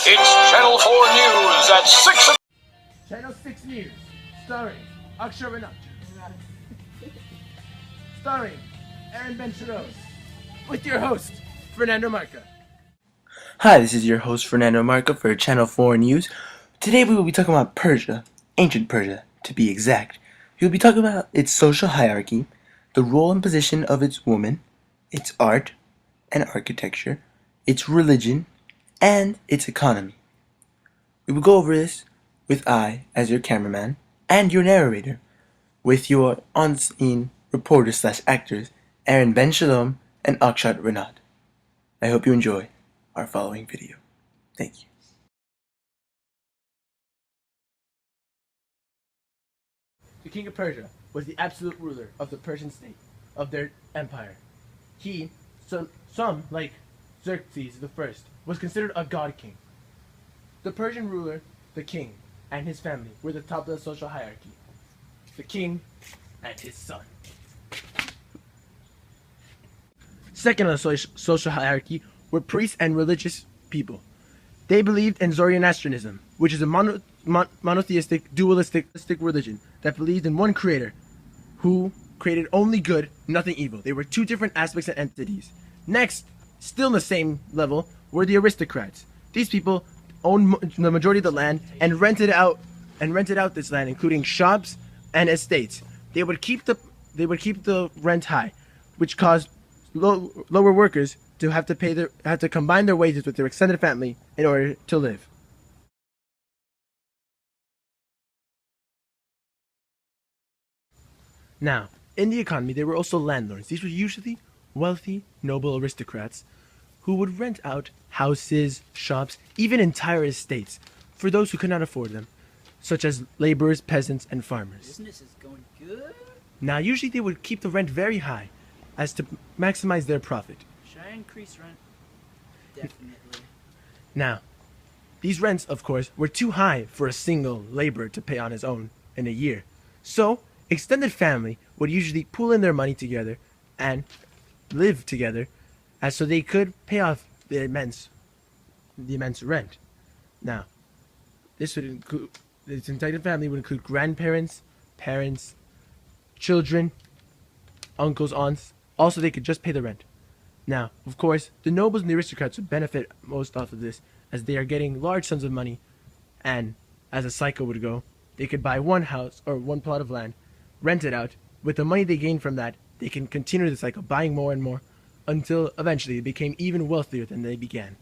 It's Channel 4 News at 6 o'clock. Channel 6 News, starring Akshay Renat, starring Aaron Ben-Sharos, with your host, Fernando Marca. Hi, this is your host Fernando Marca for Channel 4 News. Today we will be talking about Persia, ancient Persia to be exact. We will be talking about its social hierarchy, the role and position of its women, its art and architecture, its religion, and its economy. We will go over this with I as your cameraman and your narrator, with your on-scene reporters/actors Aaron Ben Shalom and Akshat Renat. I hope you enjoy our following video. Thank you. The king of Persia was the absolute ruler of the Persian state, of their empire. He, some like Xerxes I, was considered a god king. The Persian ruler, the king, and his family were the top of the social hierarchy. The king and his son. Second on the social hierarchy were priests and religious people. They believed in Zoroastrianism, which is a monotheistic, dualistic religion that believed in one creator who created only good, nothing evil. They were two different aspects and entities. Next, still in the same level, were the aristocrats. These people owned the majority of the land and rented out this land, including shops and estates. They would keep the rent high, which caused lower workers to have to combine their wages with their extended family in order to live. Now, in the economy, there were also landlords. These were usually wealthy, noble aristocrats who would rent out houses, shops, even entire estates for those who could not afford them, such as laborers, peasants, and farmers. Business is going good. Now, usually they would keep the rent very high as to maximize their profit. Should I increase rent? Definitely. Now, these rents, of course, were too high for a single laborer to pay on his own in a year. So, extended family would usually pool in their money together and live together as so they could pay off the immense rent. Now, this entire family would include grandparents, parents, children, uncles, aunts. Also, they could just pay the rent. Now, of course, the nobles and the aristocrats would benefit most off of this, as they are getting large sums of money, and as a cycle would go, they could buy one house or one plot of land, rent it out. With the money they gain from that, they can continue the cycle, buying more and more, until eventually they became even wealthier than they began.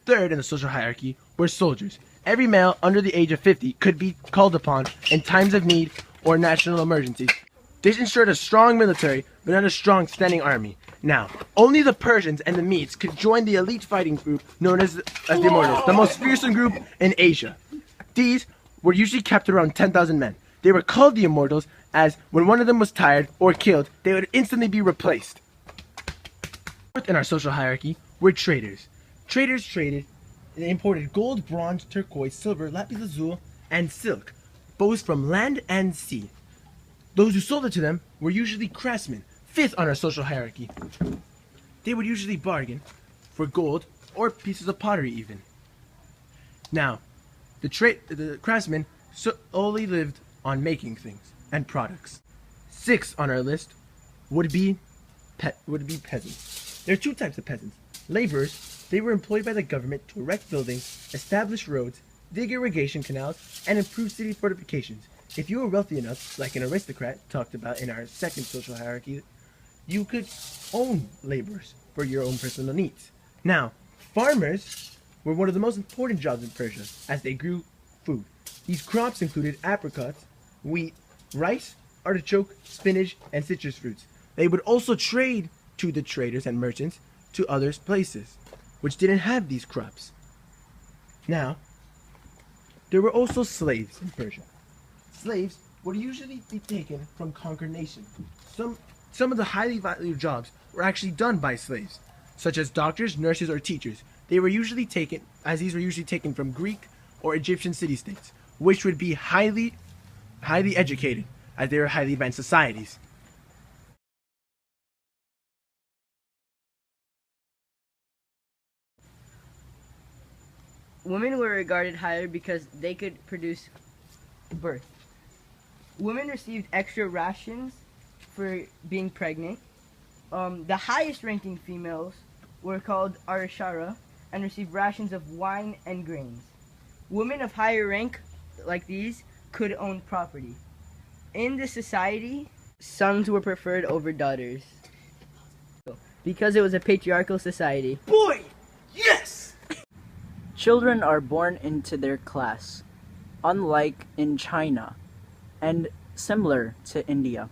Third in the social hierarchy were soldiers. Every male under the age of 50 could be called upon in times of need or national emergencies. This ensured a strong military, but not a strong standing army. Now, only the Persians and the Medes could join the elite fighting group known as the Immortals, the most fearsome group in Asia. These were usually kept around 10,000 men. They were called the Immortals as when one of them was tired or killed, they would instantly be replaced. Fourth in our social hierarchy were traders. Traders traded and imported gold, bronze, turquoise, silver, lapis lazuli, and silk, both from land and sea. Those who sold it to them were usually craftsmen. Fifth on our social hierarchy. They would usually bargain for gold or pieces of pottery even. Now, the craftsmen solely lived on making things and products. Sixth on our list would be peasants. There are two types of peasants. Laborers, they were employed by the government to erect buildings, establish roads, dig irrigation canals, and improve city fortifications. If you were wealthy enough, like an aristocrat talked about in our second social hierarchy, you could own laborers for your own personal needs. Now, farmers were one of the most important jobs in Persia as they grew food. These crops included apricots, wheat, rice, artichoke, spinach, and citrus fruits. They would also trade to the traders and merchants to other places, which didn't have these crops. Now, there were also slaves in Persia. Slaves would usually be taken from conquered nations. Some of the highly valued jobs were actually done by slaves, such as doctors, nurses, or teachers. These were usually taken from Greek or Egyptian city-states, which would be highly educated, as they were highly advanced societies. women were regarded higher because they could produce birth. Women received extra rations for being pregnant. The highest ranking females were called Arashara and received rations of wine and grains. Women of higher rank, like these, could own property. In this society, sons were preferred over daughters. Because it was a patriarchal society. Boy! Yes! Children are born into their class, unlike in China, and similar to India.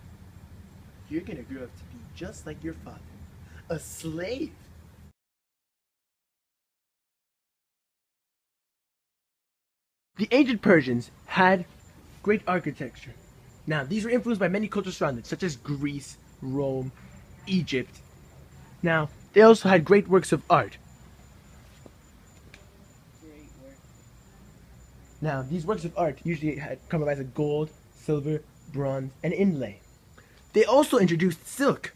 You're gonna grow up to be just like your father. A slave! The ancient Persians had great architecture. Now, these were influenced by many cultures surrounding, such as Greece, Rome, Egypt. Now, they also had great works of art. Now, these works of art usually had comprised of gold, silver, bronze, and inlay. They also introduced silk.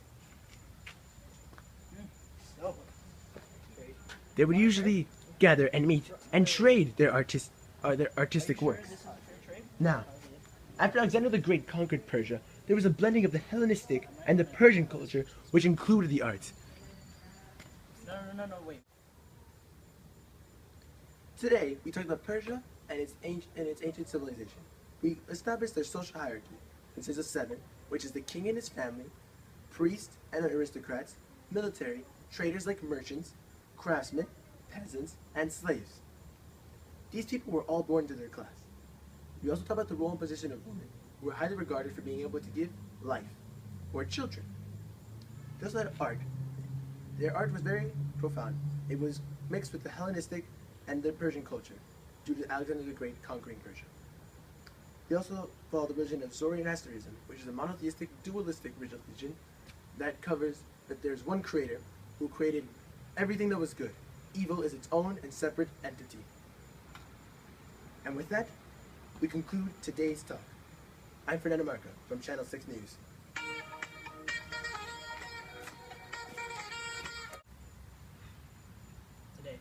They would usually gather and meet and trade their artistic works. Now, after Alexander the Great conquered Persia, there was a blending of the Hellenistic and the Persian culture, which included the arts. No, wait. Today, we talk about Persia and its ancient civilization. We established their social hierarchy. Consists of 7, which is the king and his family, priests and aristocrats, military, traders like merchants, craftsmen, peasants, and slaves. These people were all born into their class. We also talk about the role and position of women, who were highly regarded for being able to give life, or children. They also had art. Their art was very profound. It was mixed with the Hellenistic and the Persian culture, due to Alexander the Great conquering Persia. They also follow the religion of Zoroastrianism, which is a monotheistic, dualistic religion that covers that there's one creator who created everything that was good. Evil is its own and separate entity. And with that, we conclude today's talk. I'm Fernando Marca from Channel 6 News. Today.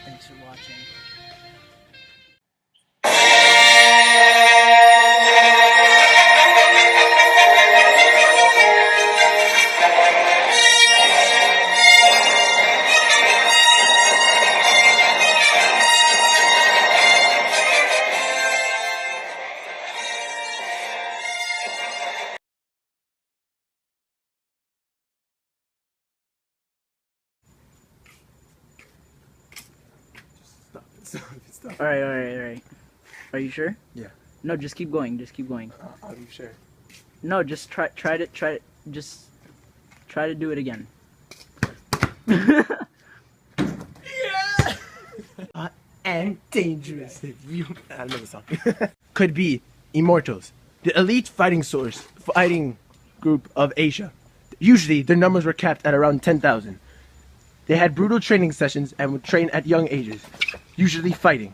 Thanks for watching. Stop. All right. Are you sure? Yeah. No, just keep going. Just keep going. Are you sure? No, just try to do it again. And dangerous. I don't know the song. Could be immortals, the elite fighting group of Asia. Usually, their numbers were capped at around 10,000. They had brutal training sessions and would train at young ages, usually fighting.